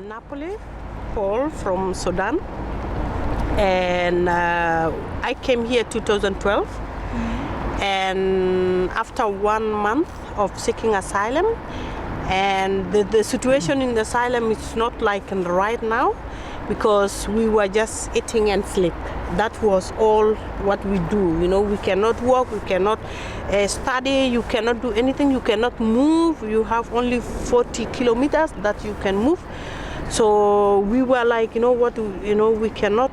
Napuli, Paul from Sudan, and I came here 2012. And after 1 month of seeking asylum, and the situation in the asylum is not like right now, because we were just eating and sleep. That was all what we do. You know, we cannot work, we cannot study, you cannot do anything, you cannot move. You have only 40 kilometers that you can move. So we were like, we cannot,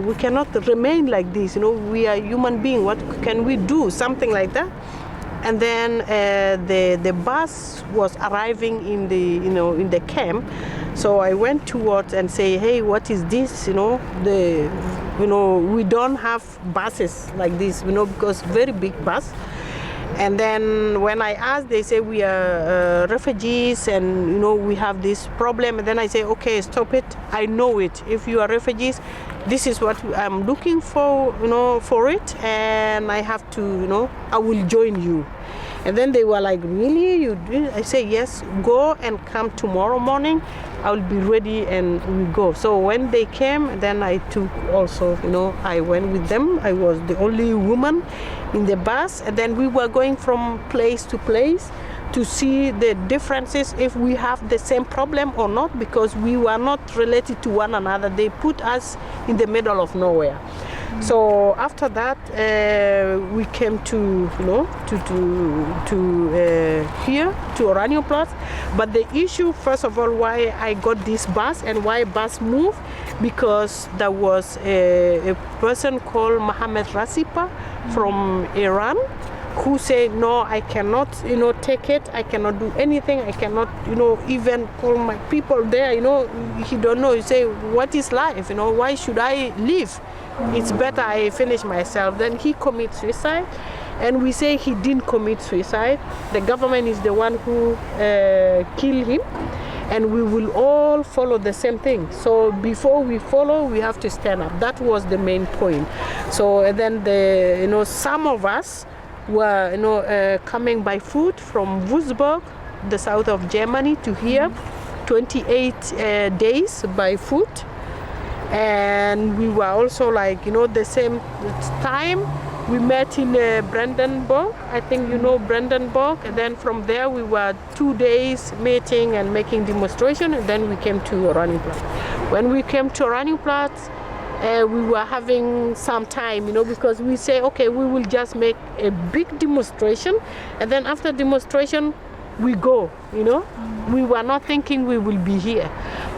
we cannot remain like this. We are human beings. What can we do? Something like that. And then the bus was arriving in the camp. So I went towards and say, hey, what is this? We don't have buses like this, because very big bus. And then when I asked, they say we are refugees and, we have this problem. And then I say, okay, stop it. I know it. If you are refugees, this is what I'm looking for, for it. And I have to, I will join you. And then they were like, really? You do? I say, yes, go and come tomorrow morning. I'll be ready and we go. So when they came, then I took also, I went with them. I was the only woman in the bus. And then we were going from place to place to see the differences, if we have the same problem or not, because we were not related to one another. They put us in the middle of nowhere. So after that, we came to here to Oranienplatz. But the issue, first of all, why I got this bus and why bus moved, because there was a person called Mohammed Rasipa from Iran, who said, no, I cannot, take it. I cannot do anything. I cannot, even call my people there. He don't know. He say, what is life? Why should I live? It's better I finish myself. Then he commits suicide. And we say he didn't commit suicide. The government is the one who killed him. And we will all follow the same thing. So before we follow, we have to stand up. That was the main point. So then some of us were coming by foot from Würzburg, the south of Germany, to here, 28 days by foot. And we were also like, the same time we met in Brandenburg. I think you know Brandenburg. And then from there we were 2 days meeting and making demonstration, and then we came to Oranienplatz. When we came to Oranienplatz, we were having some time, because we say, okay, we will just make a big demonstration, and then after demonstration, we go, We were not thinking we will be here.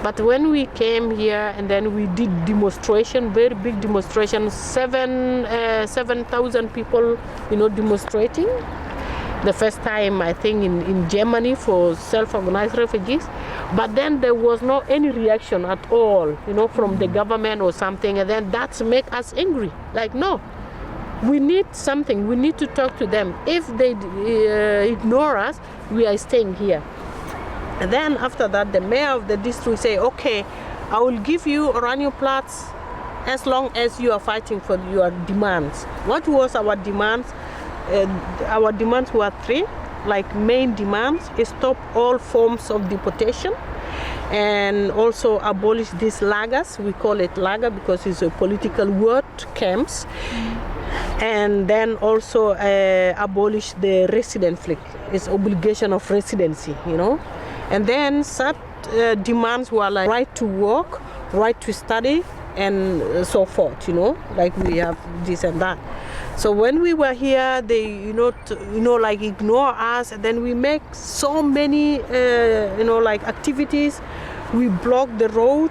But when we came here and then we did demonstration, very big demonstration, 7,000 people, demonstrating. The first time, I think, in Germany for self-organized refugees. But then there was no any reaction at all, from the government or something. And then that make us angry. Like, no, we need something. We need to talk to them. If they ignore us, we are staying here. And then after that, the mayor of the district say, okay, I will give you Oranienplatz as long as you are fighting for your demands. What was our demands? Our demands were 3, like main demands: is stop all forms of deportation, and also abolish these lagers. We call it lager because it's a political word, camps. And then also abolish the residence. It's obligation of residency, And then such demands were like right to work, right to study, and so forth, like we have this and that. So when we were here, they, like ignore us. And then we make so many, activities. We block the road.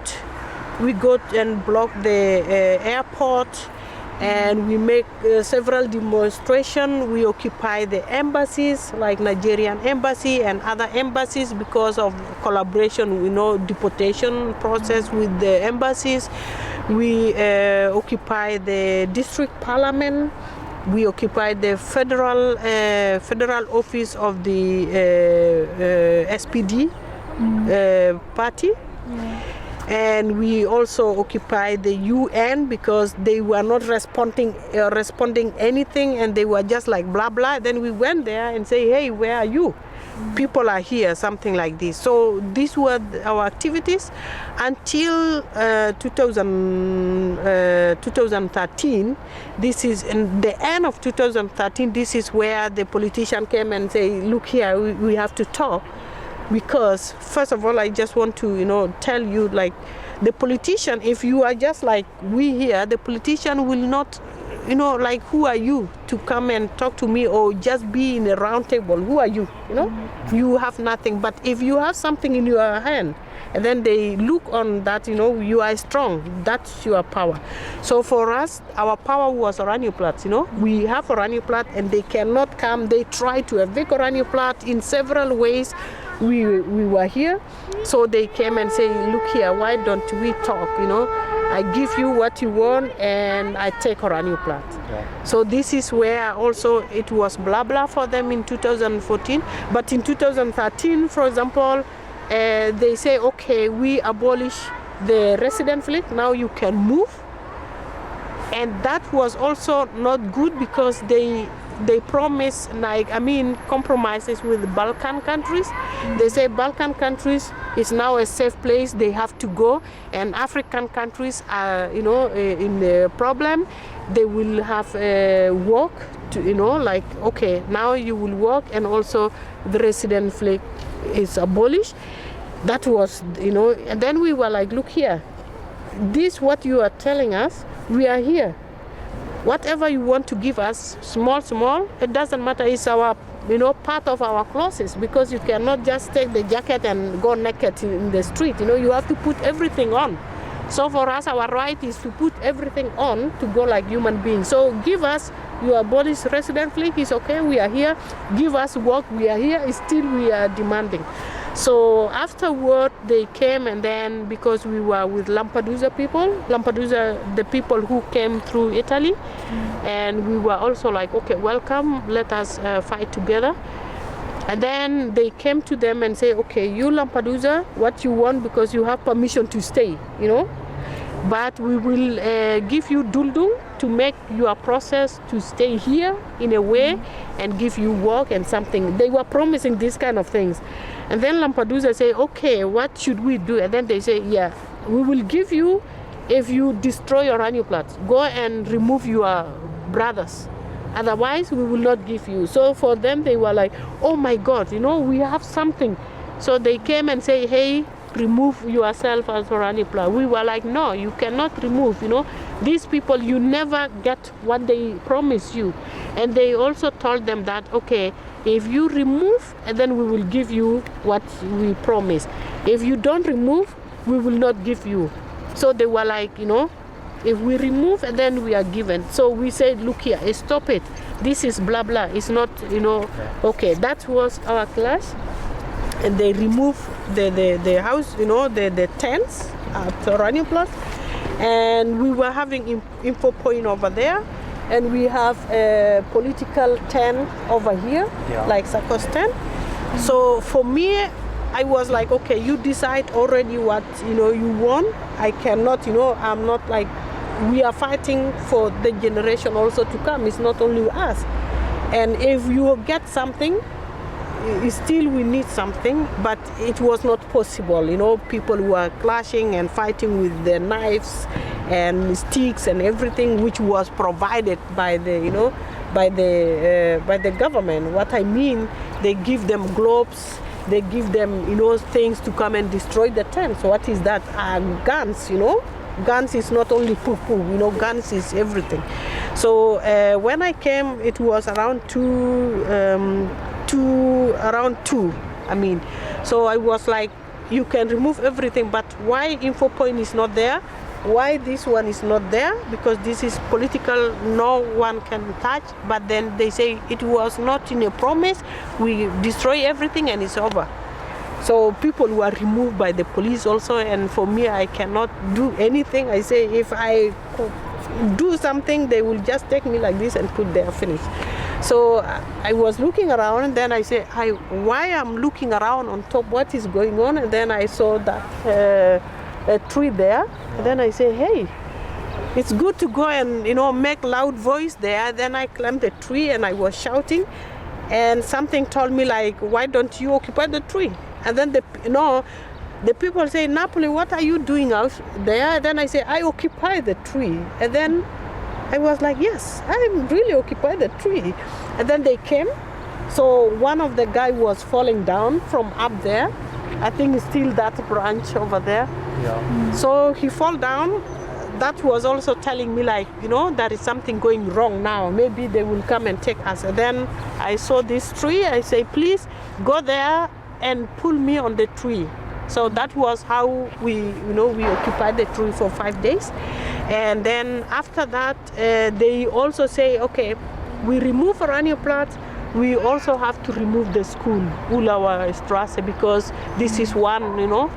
We go and block the airport. And we make several demonstrations. We occupy the embassies, like Nigerian embassy and other embassies, because of collaboration, deportation process with the embassies. We occupy the district parliament. We occupy the federal office of the SPD party. And we also occupy the UN because they were not responding anything, and they were just like blah blah. Then we went there and say, hey, where are you? people are here, something like this. So these were our activities until 2013. This is in the end of 2013. This is where the politician came and say, look here, we have to talk. Because first of all, I just want to, tell you, like, the politician, if you are just like we here, the politician will not, like, who are you to come and talk to me or just be in a round table? Who are you? You have nothing. But if you have something in your hand, and then they look on that, you are strong, that's your power. So for us, our power was Oranienplatz, we have Oranienplatz, and they cannot come. They try to evict Oranienplatz in several ways. We were here, so they came and say, look here, why don't we talk? I give you what you want, and I take Oranienplatz. Yeah. So this is where also it was blah blah for them in 2014. But in 2013, for example, they say, okay, we abolish the resident fleet. Now you can move, and that was also not good because they promise, compromises with the Balkan countries. They say Balkan countries is now a safe place, they have to go, and African countries are, in the problem. They will have work to, like, okay, now you will work, and also the resident fleet is abolished. That was, and then we were like, look here, this what you are telling us, we are here. Whatever you want to give us, small, it doesn't matter. It's our, part of our clothes, because you cannot just take the jacket and go naked in the street. You have to put everything on. So for us, our right is to put everything on to go like human beings. So give us, you abolish resident fleet, it's okay, we are here. Give us work, we are here, still we are demanding. So afterward, they came, and then because we were with Lampedusa, the people who came through Italy, and we were also like, okay, welcome, let us fight together. And then they came to them and say, okay, you Lampedusa, what you want, because you have permission to stay, but we will give you duldung to make your process to stay here in a way and give you work and something. They were promising these kind of things. And then Lampedusa say, okay, what should we do? And then they say, yeah, we will give you if you destroy Oranienplatz. Go and remove your brothers. Otherwise, we will not give you. So for them, they were like, oh my God, we have something. So they came and say, hey, remove yourself as Oranienplatz. We were like, no, you cannot remove. These people, you never get what they promise you. And they also told them that, okay, if you remove, and then we will give you what we promise. If you don't remove, we will not give you. So they were like, if we remove, and then we are given. So we said, look here, stop it. This is blah blah. It's not, okay. That was our class. And they removed the house, the tents at Oranienplatz. And we were having info point over there. And we have a political tent over here, like Sarko's tent. So for me, I was like, okay, you decide already what, you want. I cannot, I'm not like, we are fighting for the generation also to come. It's not only us. And if you get something, still we need something, but it was not possible. People were clashing and fighting with their knives and sticks and everything, which was provided by the, by the government. What I mean, they give them gloves, they give them, things to come and destroy the tents. So what is that? Guns, Guns is not only poo-poo, guns is everything. So when I came, it was around around 2. So I was like, you can remove everything, but why info point is not there? Why this one is not there? Because this is political, no one can touch. But then they say it was not in a promise. We destroy everything and it's over. So people were removed by the police also, and for me, I cannot do anything. I say if I do something, they will just take me like this and put there, finish. So I was looking around, and then I say, why I'm looking around on top, what is going on? And then I saw that a tree there. And then I say, hey, it's good to go and make loud voice there. Then I climbed the tree and I was shouting. And something told me like, why don't you occupy the tree? And then the people say, Napuli, what are you doing out there? Then I say, I occupy the tree. And then I was like, yes, I really occupy the tree. And then they came. So one of the guy was falling down from up there. I think it's still that branch over there. Yeah. So he fall down. That was also telling me like, there is something going wrong now. Maybe they will come and take us. And then I saw this tree. I say, please go there and pull me on the tree. So that was how we occupied the tree for 5 days. And then after that, they also say, okay, we remove Oranienplatz. We also have to remove the school, Ulauer Strasse, because this is one,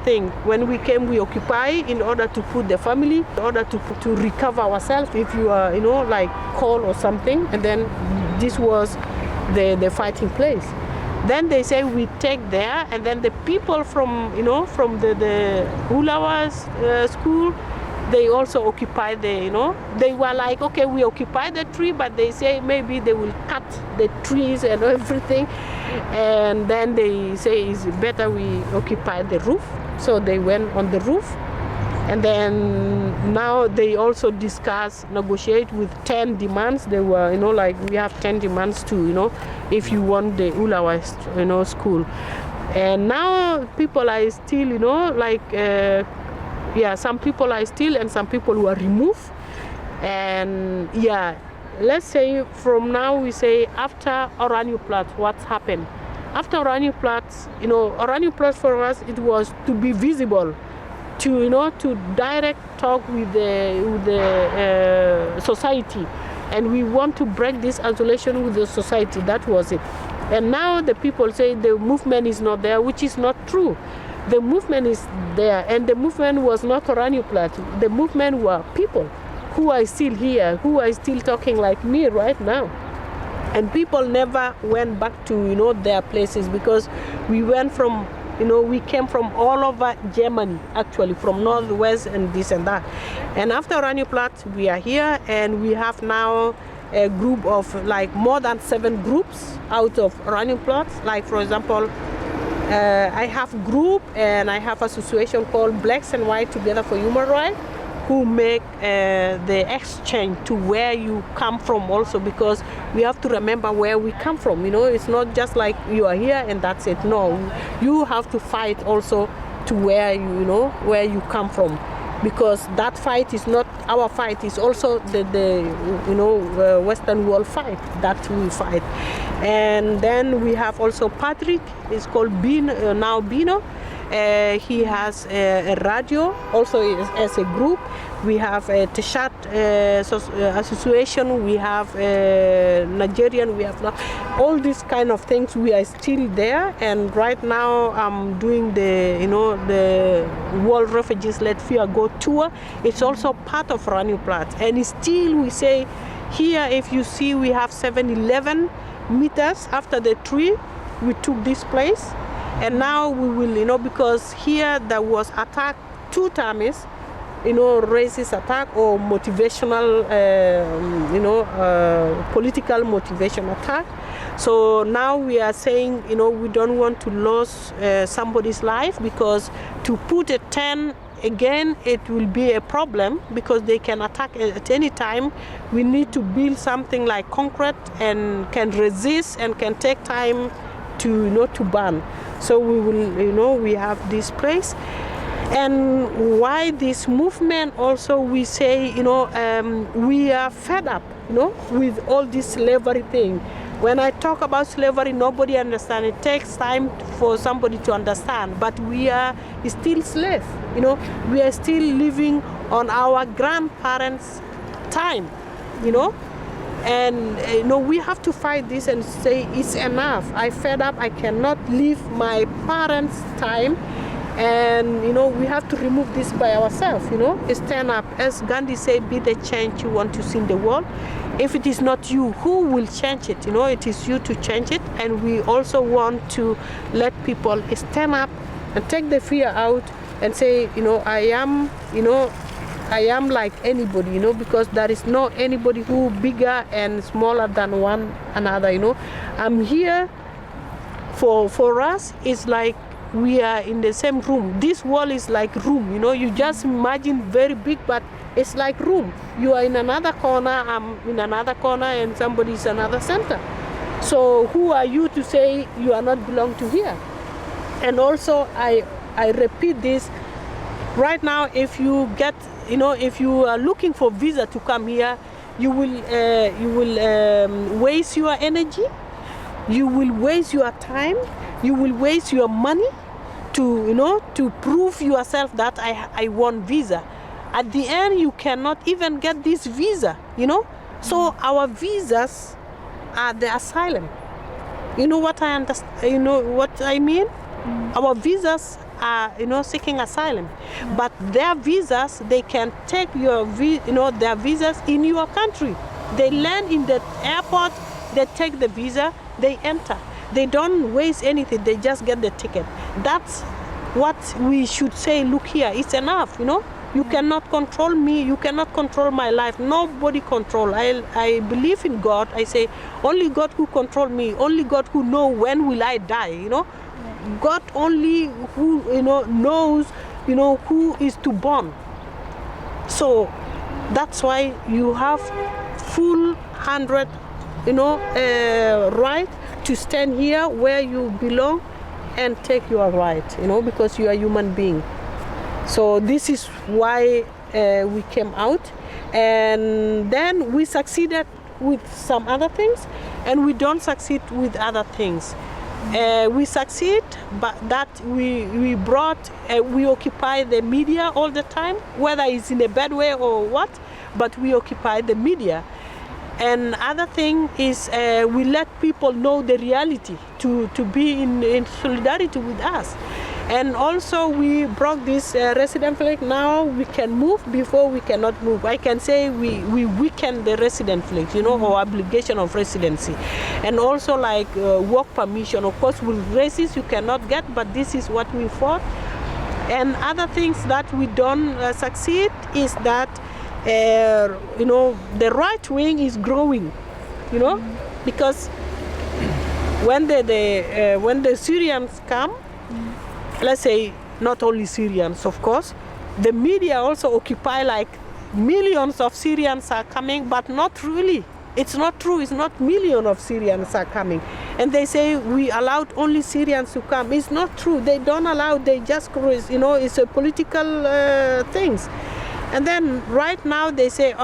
thing. When we came, we occupy in order to put the family, in order to recover ourselves if you are, like call or something. And then this was the fighting place. Then they say we take there, and then the people from the Ulauer school, they also occupy they were like, okay, we occupy the tree, but they say maybe they will cut the trees and everything. And then they say it's better we occupy the roof. So they went on the roof. And then now they also negotiate with 10 demands. They were, like we have 10 demands too, if you want the Ulauer, school. And now people are still, some people are still and some people were removed. And let's say from now we say after Oranienplatz, what's happened? After Oranienplatz, Oranienplatz for us, it was to be visible, to direct talk with the society. And we want to break this isolation with the society. That was it. And now the people say the movement is not there, which is not true. The movement is there, and the movement was not Oranienplatz. The movement were people who are still here, who are still talking like me right now. And people never went back to, their places, because we went from, we came from all over Germany, actually, from northwest and this and that. And after Oranienplatz, we are here, and we have now a group of like more than 7 groups out of Oranienplatz. Like, for example, I have a group and I have an association called Blacks and White Together for Human Rights, who make the exchange to where you come from also, because we have to remember where we come from. It's not just like you are here and that's it. No, you have to fight also to where where you come from, because that fight is not our fight. It's also the Western world fight that we fight. And then we have also Patrick. It's called Bino. He has a radio also as a group. We have a T-shirt association. We have a Nigerian. We have all these kind of things. We are still there. And right now I'm doing the the World Refugees Let Fear Go tour. It's also part of Oranienplatz. And still we say here, if you see, we have 7-11 meters after the tree. We took this place. And now we will, because here there was attack 2 times, racist attack or motivational, political motivation attack. So now we are saying, we don't want to lose somebody's life, because to put a tent again, it will be a problem, because they can attack at any time. We need to build something like concrete and can resist and can take time to burn. So we will, we have this place. And why this movement also, we say, we are fed up, with all this slavery thing. When I talk about slavery, nobody understands. It takes time for somebody to understand. But we are still slaves, We are still living on our grandparents' time, And we have to fight this and say it's enough. I fed up. I cannot live my parents' time, and we have to remove this by ourselves. Stand up, as Gandhi said, be the change you want to see in the world. If it is not you, who will change it? It is you to change it. And we also want to let people stand up and take the fear out and say, I am, I am like anybody, you know, because there is no anybody who bigger and smaller than one another, you know. I'm here for us, it's like we are in the same room. This wall is like room, you know. You just imagine very big, but it's like room. You are in another corner, I'm in another corner, and somebody is another center. So who are you to say you are not belong to here? And also I repeat this right now, if you get, you know, if you are looking for visa to come here, you will waste your energy, you will waste your time, you will waste your money to, you know, to prove yourself that I want visa. At the end, you cannot even get this visa, you know. So our visas are the asylum. You know what I understand? You know what I mean? Our visas are, you know, seeking asylum, but their visas, they can take your, you know, their visas in your country. They land in the airport, they take the visa, they enter. They don't waste anything, they just get the ticket. That's what we should say, look here, it's enough, you know. You cannot control me, you cannot control my life, nobody control. I believe in God. I say, only God who control me, only God who know when will I die, you know. God only who, you know, knows, you know, who is to born. So that's why you have full 100, you know, right to stand here where you belong and take your right, you know, because you are a human being. So this is why we came out, and then we succeeded with some other things, and we don't succeed with other things. We succeed, but that we occupy the media all the time, whether it's in a bad way or what, but we occupy the media. And other thing is we let people know the reality to be in solidarity with us. And also we broke this resident flag. Now we can move, before we cannot move. I can say we weaken the resident flag, you know, or obligation of residency. And also like work permission. Of course with races you cannot get, but this is what we fought. And other things that we don't succeed is that you know, the right wing is growing, you know, because when the Syrians come, let's say not only Syrians, of course, the media also occupy like millions of Syrians are coming, but not really. It's not true. It's not millions of Syrians are coming. And they say we allowed only Syrians to come. It's not true. They don't allow. They just, you know, it's a political things. And then right now they say,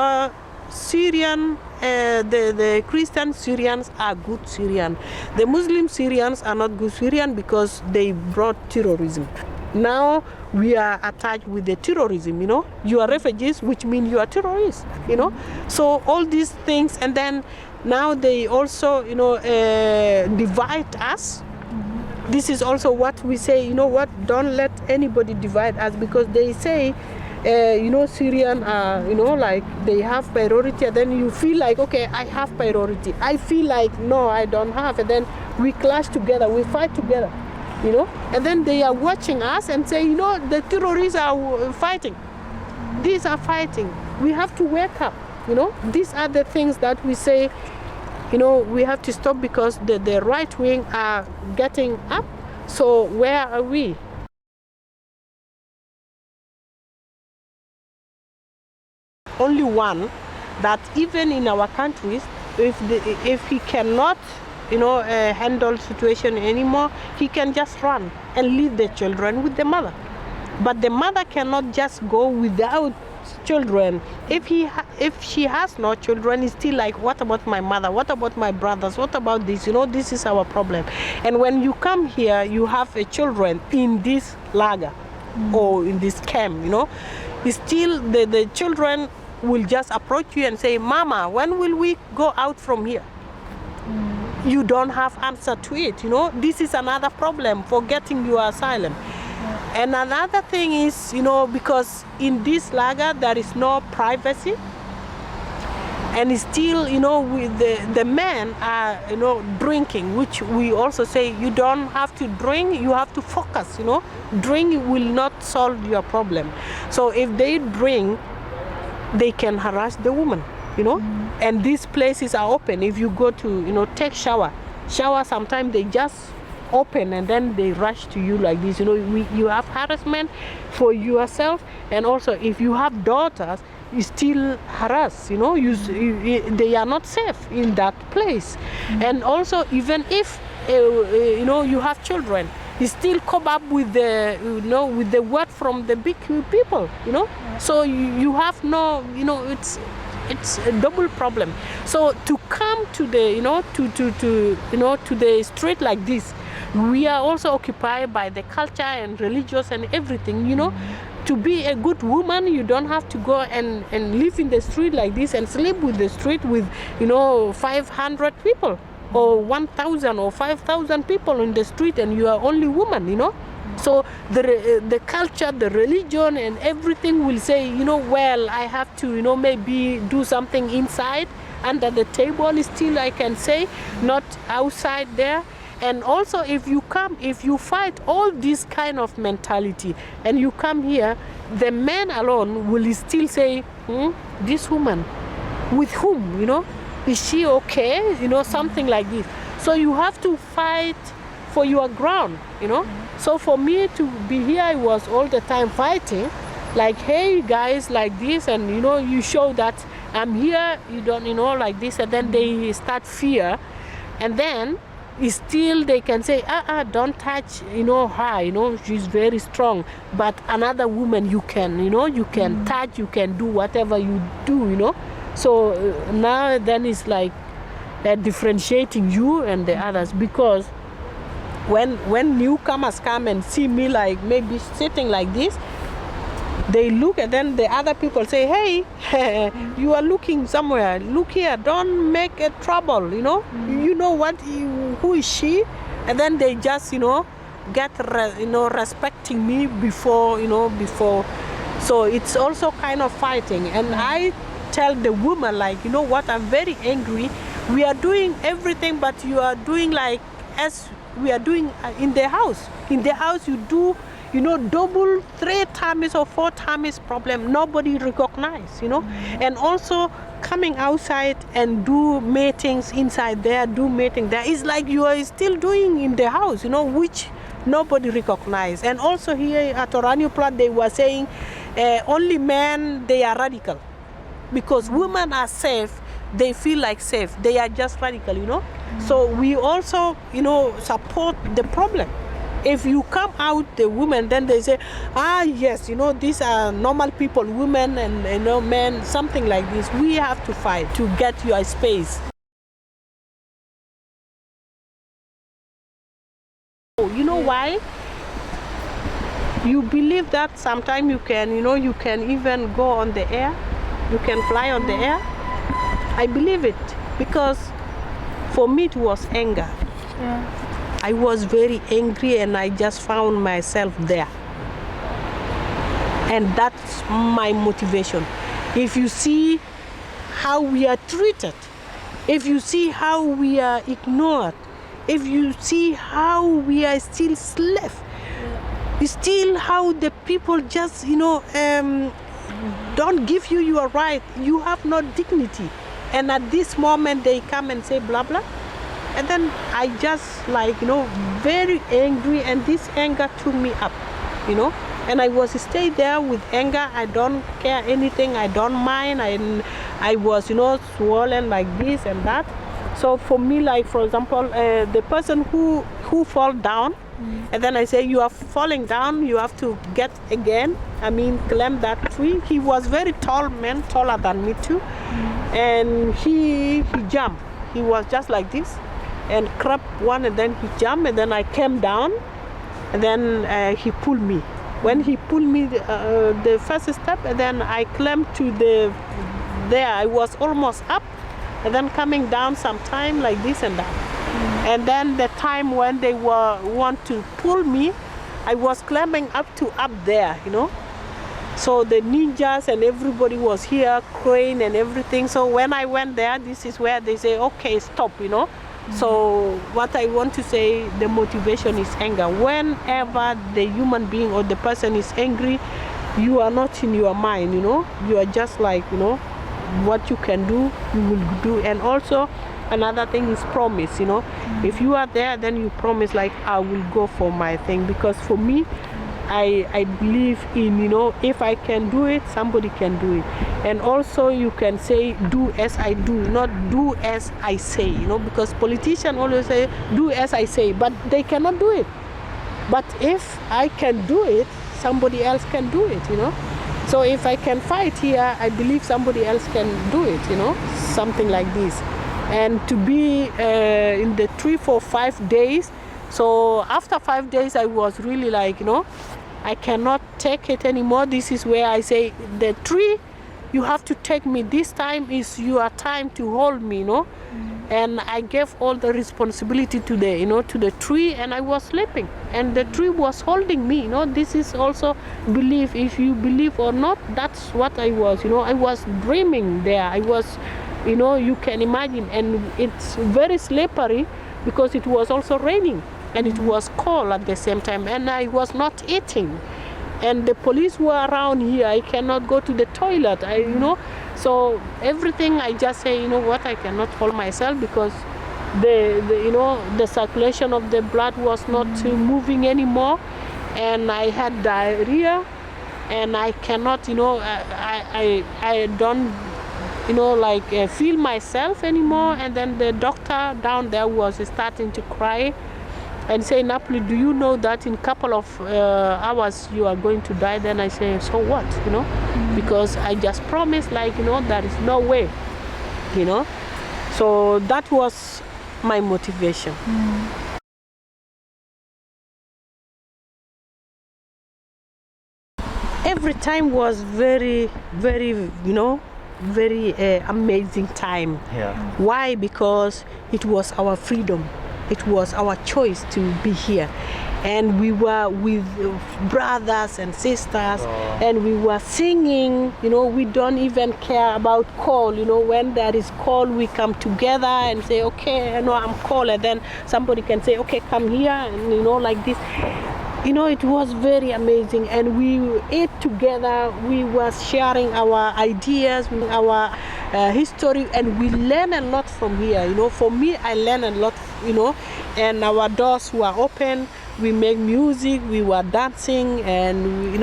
Syrian, the Christian Syrians are good Syrian. The Muslim Syrians are not good Syrian because they brought terrorism. Now we are attached with the terrorism, you know. You are refugees, which means you are terrorists, you know. So all these things, and then now they also, you know, divide us. This is also what we say, you know what, don't let anybody divide us, because they say, you know, Syrian, you know, like they have priority, and then you feel like, okay, I have priority. I feel like, no, I don't have, and then we clash together, we fight together, you know, and then they are watching us and say, you know, the terrorists are fighting. These are fighting. We have to wake up, you know. These are the things that we say, you know, we have to stop, because the right wing are getting up. So where are we? Only one that even in our countries, if he cannot, you know, handle situation anymore, he can just run and leave the children with the mother. But the mother cannot just go without children. If she has no children, it's still like, what about my mother? What about my brothers? What about this? You know, this is our problem. And when you come here, you have a children in this lager or in this camp, you know, it's still the children will just approach you and say, Mama, when will we go out from here? You don't have answer to it, you know. This is another problem for getting your asylum. And another thing is, you know, because in this lager there is no privacy, and still, you know, with the men are, you know, drinking, which we also say you don't have to drink, you have to focus, you know. Drink will not solve your problem. So if they drink, they can harass the woman, and these places are open. If you go to, take shower sometimes they just open and then they rush to you like this. You have harassment for yourself, and also if you have daughters, you still harass. They are not safe in that place. And also even if you have children, you still come up with the with the word from the big people. So you have no, it's a double problem. So to come to the to the street like this, we are also occupied by the culture and religious and everything. To be a good woman, you don't have to go and live in the street like this and sleep with the street with 500 people or 1,000 or 5,000 people in the street, and you are only woman. So the culture, the religion, and everything will say, well, I have to, maybe do something inside under the table. Still, I can say, not outside there. And also, if you fight all this kind of mentality, and you come here, the men alone will still say, this woman, with whom, is she okay? Something like this. So you have to fight for your ground, So for me to be here, I was all the time fighting, like, hey guys, like this, and you show that I'm here, you don't, like this, and then they start fear, and then still they can say, don't touch, her, she's very strong, but another woman you can, you can touch, you can do whatever you do, So now then it's like differentiating you and the others, because when newcomers come and see me like maybe sitting like this, they look, and then the other people say, hey, you are looking somewhere, look here, don't make a trouble, you know what, who is she? And then they just get respecting me before. So it's also kind of fighting. And I tell the woman, like, what, I'm very angry, we are doing everything, but you are doing like as we are doing in the house. In the house you do, double, 3 times or 4 times problem, nobody recognize, And also coming outside and do meetings inside there, it's like you are still doing in the house, which nobody recognize. And also here at Oranio Plat, they were saying only men, they are radical. Because women are safe, they feel like safe, they are just radical, So we also, support the problem. If you come out the women, then they say, yes, these are normal people, women and men, something like this. We have to fight to get your space. You know why? You believe that sometimes you can, you can even go on the air, you can fly on the air. I believe it because for me it was anger. Yeah. I was very angry and I just found myself there. And that's my motivation. If you see how we are treated, if you see how we are ignored, if you see how we are still slaves, still how the people just, don't give you your right, you have no dignity. And at this moment they come and say blah, blah. And then I just very angry, and this anger took me up, And I was stay there with anger. I don't care anything. I don't mind. I was, swollen like this and that. So for me, like for example, the person who fall down, and then I say, you are falling down. You have to get again. Climb that tree. He was very tall man, taller than me too, and he jumped. He was just like this. And crept one, and then he jumped, and then I came down, and then he pulled me. When he pulled me the first step, and then I climbed to there. I was almost up, and then coming down sometime like this and that. And then the time when they want to pull me, I was climbing up there, So the ninjas and everybody was here, crane and everything. So when I went there, this is where they say, okay, stop, So what I want to say, the motivation is anger. Whenever the human being or the person is angry, you are not in your mind, you are just like, what you can do, you will do. And also another thing is promise, if you are there, then you promise like, I will go for my thing. Because for me, I believe in, if I can do it, somebody can do it. And also you can say, do as I do, not do as I say, because politicians always say, do as I say, but they cannot do it. But if I can do it, somebody else can do it, So if I can fight here, I believe somebody else can do it, something like this. And to be in the 3, 4, 5 days, so after 5 days, I was really like, I cannot take it anymore. This is where I say, the tree, you have to take me. This time is your time to hold me, And I gave all the responsibility to the tree, and I was sleeping. And the tree was holding me, This is also belief. If you believe or not, that's what I was, I was dreaming there. I was, you can imagine. And it's very slippery because it was also raining. And it was cold at the same time, and I was not eating. And the police were around here. I cannot go to the toilet, So everything I just say, what, I cannot hold myself because the circulation of the blood was not moving anymore. And I had diarrhea, and I cannot, I don't, feel myself anymore. And then the doctor down there was starting to cry and say, Napuli, do you know that in a couple of hours you are going to die? Then I say, so what, Because I just promised, there is no way, So that was my motivation. Every time was very, very, very amazing time. Yeah. Why? Because it was our freedom. It was our choice to be here. And we were with brothers and sisters, and we were singing, we don't even care about call, when there is call, we come together and say, okay, I'm called, and then somebody can say, okay, come here, and like this. It was very amazing, and we ate together, we were sharing our ideas, our history, and we learn a lot from here. For me, I learned a lot, and our doors were open, we make music, we were dancing, and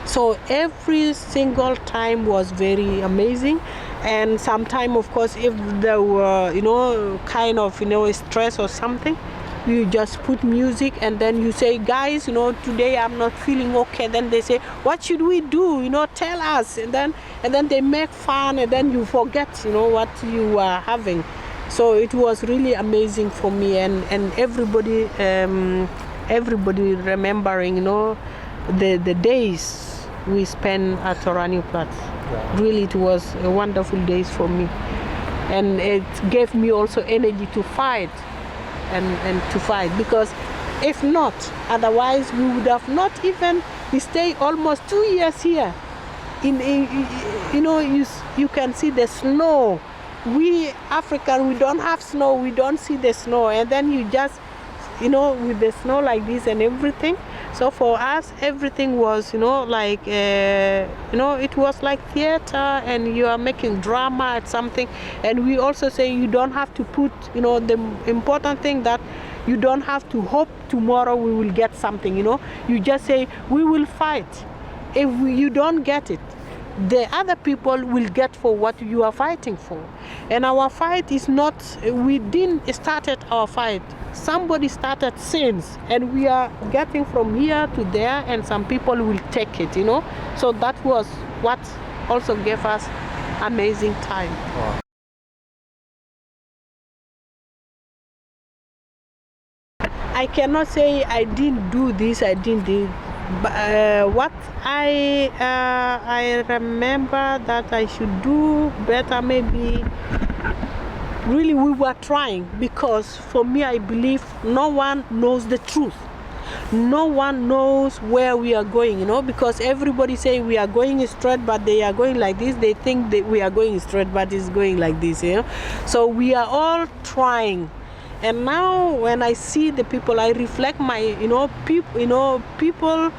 so every single time was very amazing. And sometime, of course, if there were, kind of, stress or something, you just put music, and then you say, guys, today I'm not feeling okay. Then they say, what should we do? Tell us. And then they make fun, and then you forget, what you are having. So it was really amazing for me, and everybody remembering, the days we spent at Oranje Plaats. Yeah. Really, it was a wonderful days for me, and it gave me also energy to fight. And to fight, because if not, otherwise we would have not even stayed almost 2 years here. You can see the snow. We African, we don't have snow, we don't see the snow, and then you just, with the snow like this and everything. So for us, everything was, it was like theater, and you are making drama at something. And we also say you don't have to put, the important thing that you don't have to hope tomorrow we will get something, You just say, we will fight. If you don't get it, the other people will get for what you are fighting for. And our fight is not, we didn't started our fight. Somebody started since, and we are getting from here to there, and some people will take it, So that was what also gave us amazing time. Wow. I cannot say I didn't do this, I didn't do. What I remember that I should do better, maybe. Really, we were trying, because for me, I believe no one knows the truth. No one knows where we are going, because everybody say we are going straight, but they are going like this. They think that we are going straight, but it's going like this, So we are all trying. And now when I see the people, I reflect my, people,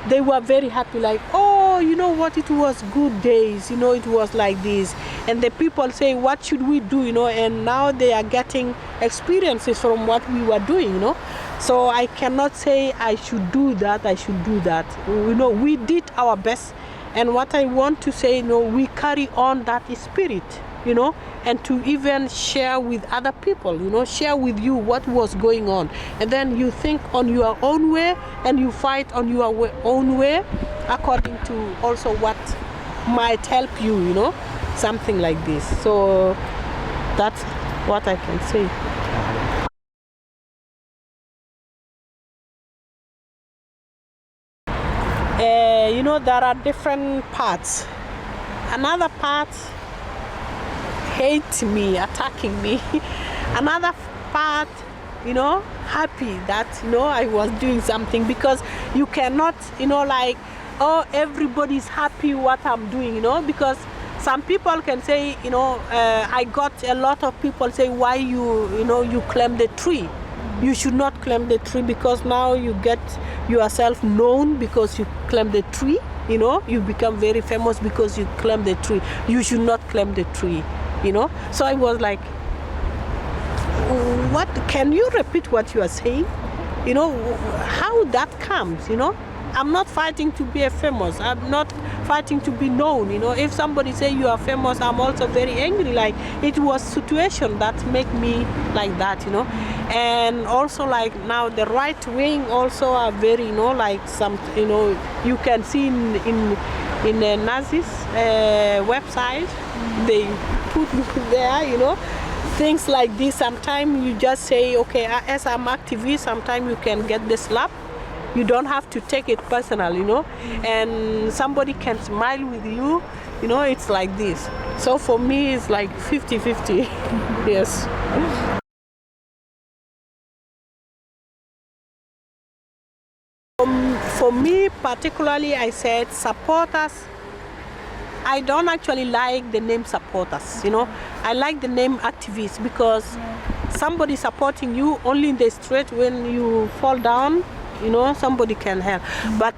they were very happy, like, oh, oh, you know what, it was good days, you know, it was like this. And the people say, what should we do, you know, and now they are getting experiences from what we were doing, you know. So I cannot say I should do that, I should do that. You know, we did our best. And what I want to say, you know, we carry on that spirit, you know, and to even share with other people, you know, share with you what was going on. And then you think on your own way and you fight on your own way according to also what might help you, you know, something like this. So that's what I can say. You know, there are different parts. Another part hate me, attacking me. Another part, you know, happy that, you know, I was doing something, because you cannot, you know, like, oh, everybody's happy what I'm doing, you know, because some people can say, you know, I got a lot of people say, why you know, you claim the tree. You should not claim the tree, because now you get yourself known because you claim the tree, you know, you become very famous because you claim the tree. You should not claim the tree, you know. So I was like, what, can you repeat what you are saying? You know, how that comes, you know. I'm not fighting to be a famous. I'm not fighting to be known, you know. If somebody say you are famous, I'm also very angry. Like, it was situation that make me like that, you know. And also, like, now the right wing also are very, you know, like some, you know, you can see in the Nazis website, they put me there, you know. Things like this, sometimes you just say, okay, as I'm activist, sometimes you can get the slap. You don't have to take it personal, you know, and somebody can smile with you, you know, it's like this. So for me, it's like 50-50, yes. For me, particularly, I said supporters. I don't actually like the name supporters, you know. I like the name activists, because somebody supporting you only in the street when you fall down, you know, somebody can help. But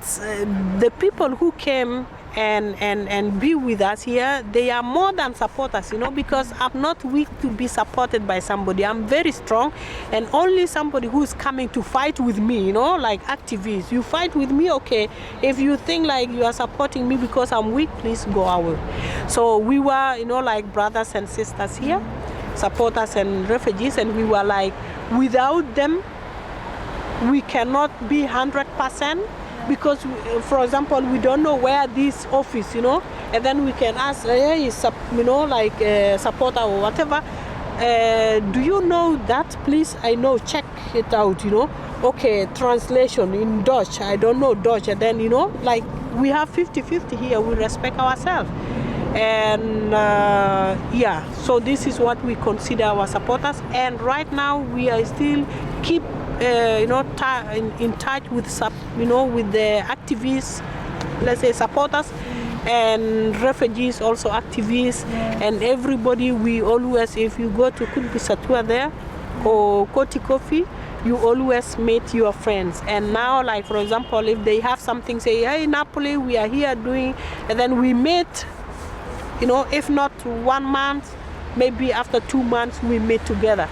the people who came and be with us here, they are more than supporters, you know, because I'm not weak to be supported by somebody. I'm very strong, and only somebody who's coming to fight with me, you know, like activists. You fight with me, okay. If you think like you are supporting me because I'm weak, please go away. So we were, you know, like brothers and sisters here, supporters and refugees, and we were like, without them, we cannot be 100%, because, for example, we don't know where this office, you know, and then we can ask, hey, you know, like supporter or whatever, do you know that? Please, I know, check it out, you know. Okay, translation in Dutch, I don't know Dutch, and then, you know, like, we have 50-50 here, we respect ourselves. And yeah, so this is what we consider our supporters, and right now we are still keep you know, in touch with you know, with the activists, let's say supporters, and refugees also activists, and everybody. We always, if you go to Kulbisatua there or Koti Kofi, you always meet your friends. And now, like, for example, if they have something, say, hey, Napuli, we are here doing, and then we meet, you know, if not 1 month, maybe after 2 months, we meet together.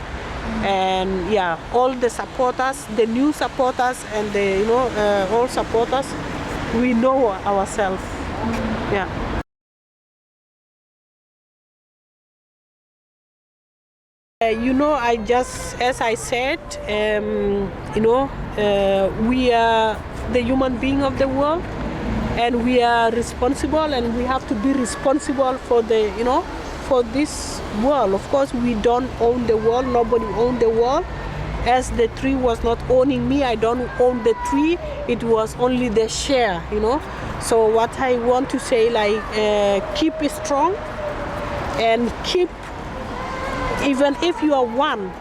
And yeah, all the supporters, the new supporters, and the, you know, all supporters, we know ourselves. Yeah. You know, I just, as I said, you know, we are the human being of the world, and we are responsible, and we have to be responsible for the, you know, for this world. Of course, we don't own the world, nobody owns the world. As the tree was not owning me, I don't own the tree, it was only the share, you know. So what I want to say, like, keep strong, and keep, even if you are one,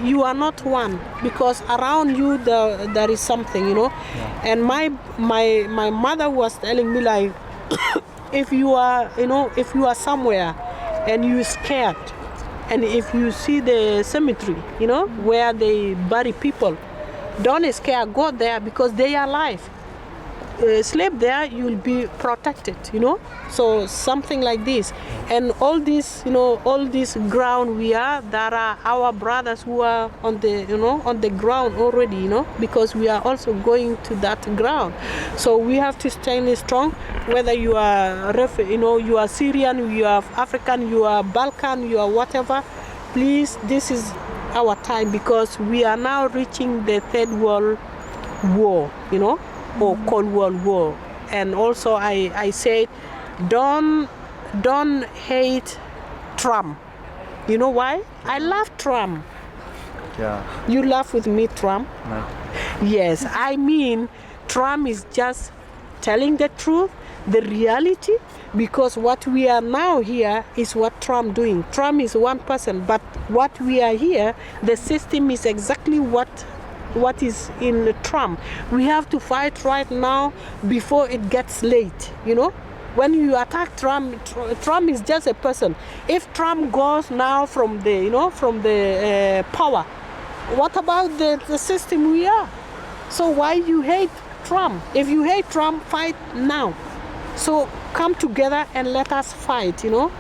you are not one, because around you there is something, you know. Yeah. And my mother was telling me, like, if you are, you know, if you are somewhere and you're scared, and if you see the cemetery, you know, where they bury people, don't scare, go there, because they are alive. slave there, you'll be protected, you know. So something like this. And all this, you know, all this ground there are our brothers who are on the, you know, on the ground already, you know, because we are also going to that ground. So we have to stay strong, whether you are, you know, you are Syrian, you are African, you are Balkan, you are whatever. Please, this is our time, because we are now reaching the third world war, you know, or Cold World War. And also I said, don't hate Trump. You know why? I love Trump. Yeah. You laugh with me, Trump? No. Yes, I mean, Trump is just telling the truth, the reality, because what we are now here is what Trump doing. Trump is one person, but what we are here, the system is exactly what is in Trump. We have to fight right now before it gets late, you know. When you attack Trump, Trump is just a person. If Trump goes now from the, you know, from the power, what about the system we are? So why you hate Trump? If you hate Trump, fight now. So come together and let us fight, you know.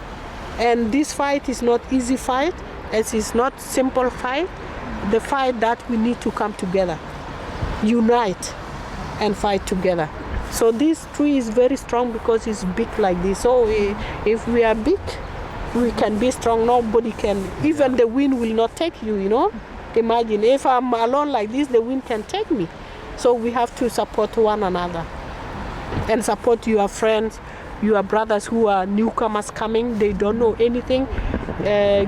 And this fight is not easy fight. It is not simple fight. The fight that we need to come together, unite, and fight together. So this tree is very strong because it's big like this. So if we are big, we can be strong. Nobody can, even the wind will not take you, you know. Imagine if I'm alone like this, the wind can take me. So we have to support one another and support your friends, your brothers who are newcomers coming. They don't know anything.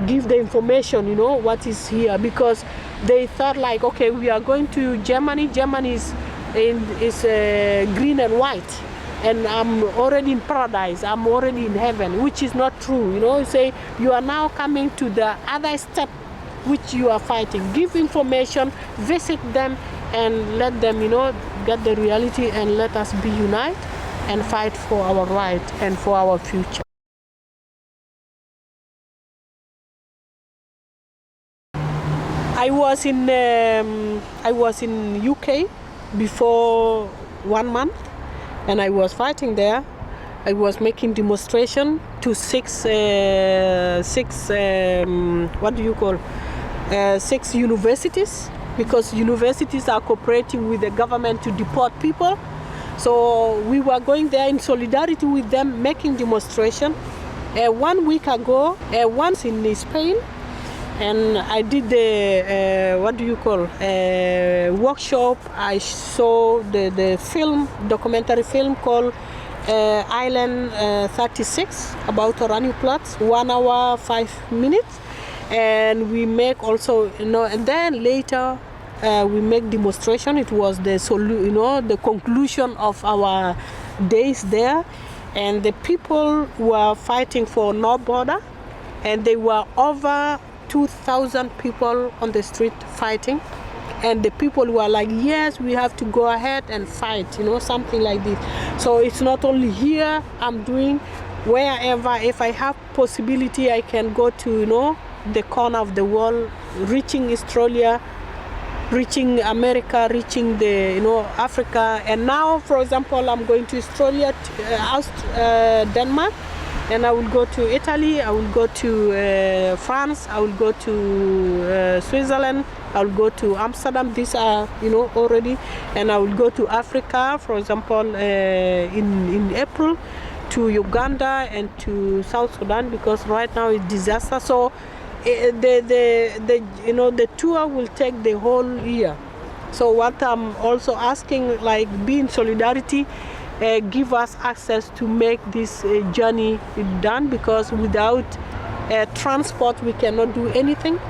Give the information, you know, what is here, because they thought like, okay, we are going to Germany. Germany is green and white, and I'm already in paradise. I'm already in heaven, which is not true. You know, say you are now coming to the other step, which you are fighting. Give information, visit them, and let them, you know, get the reality, and let us be united and fight for our right and for our future. I was in UK before 1 month, and I was fighting there. I was making demonstration to six universities, because universities are cooperating with the government to deport people. So we were going there in solidarity with them, making demonstration. 1 week ago, once in Spain, and I did the workshop. I saw the film, documentary film called Island 36 about Oranienplatz, 1 hour 5 minutes, and we make also, you know, and then later we make demonstration. It was the conclusion of our days there, and the people were fighting for no border, and they were over 2,000 people on the street fighting, and the people were like, yes, we have to go ahead and fight, you know, something like this. So it's not only here, I'm doing wherever. If I have possibility, I can go to, you know, the corner of the world, reaching Australia, reaching America, reaching the, you know, Africa. And now, for example, I'm going to Australia, Denmark, and I will go to Italy, I will go to France, I will go to Switzerland, I will go to Amsterdam. These are, you know, already. And I will go to Africa, for example, in April, to Uganda and to South Sudan, because right now it's disaster. So the tour will take the whole year. So what I'm also asking, like, be in solidarity, give us access to make this journey done, because without transport we cannot do anything.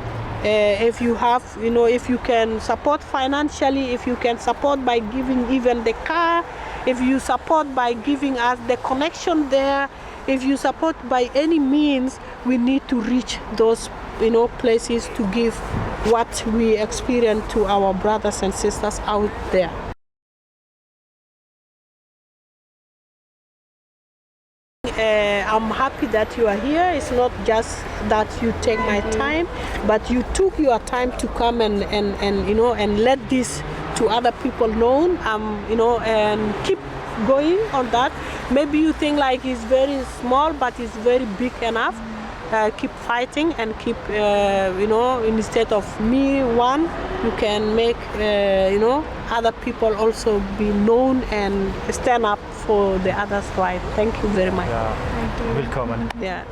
If you have, you know, if you can support financially, if you can support by giving even the car, if you support by giving us the connection there, if you support by any means, we need to reach those, you know, places to give what we experience to our brothers and sisters out there. I'm happy that you are here. It's not just that you take my time, but you took your time to come and you know, and let this to other people know, you know, and keep going on that. Maybe you think like it's very small, but it's very big enough. Keep fighting and keep, instead of me one, you can make, other people also be known and stand up for the others' right. Thank you very much. Ja, willkommen. Yeah.